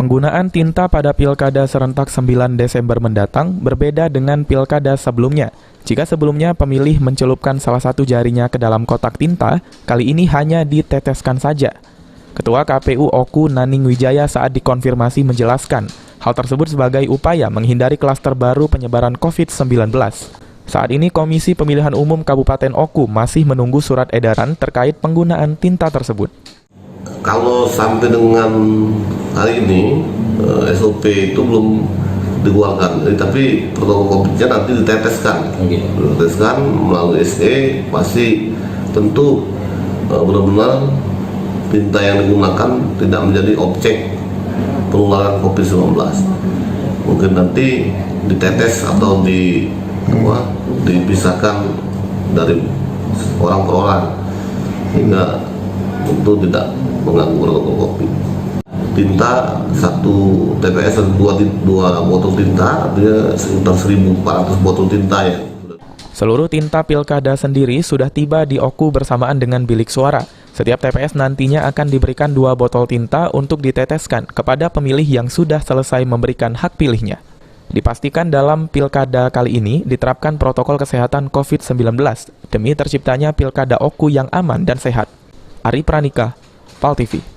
Penggunaan tinta pada Pilkada serentak 9 Desember mendatang berbeda dengan pilkada sebelumnya. Jika sebelumnya pemilih mencelupkan salah satu jarinya ke dalam kotak tinta, kali ini hanya diteteskan saja. Ketua KPU Oku Naning Wijaya saat dikonfirmasi menjelaskan, hal tersebut sebagai upaya menghindari klaster baru penyebaran COVID-19. Saat ini Komisi Pemilihan Umum Kabupaten Oku masih menunggu surat edaran terkait penggunaan tinta tersebut. Kalau sampai dengan hari ini SOP itu belum dikeluarkan, tapi protokol COVID-nya nanti diteteskan, diteteskan melalui SE, pasti tentu benar-benar tinta yang digunakan tidak menjadi objek penularan COVID-19. Mungkin nanti ditetes atau dipisahkan dari orang per orang, sehingga tentu tidak mengganggu protokol COVID. Tinta satu TPS dua botol tinta, artinya sekitar 1.400 botol tinta ya. Seluruh tinta pilkada sendiri sudah tiba di Oku bersamaan dengan bilik suara. Setiap TPS nantinya akan diberikan 2 botol tinta untuk diteteskan kepada pemilih yang sudah selesai memberikan hak pilihnya. Dipastikan dalam pilkada kali ini diterapkan protokol kesehatan COVID-19 demi terciptanya pilkada Oku yang aman dan sehat. Ari Pranika, PAL TV.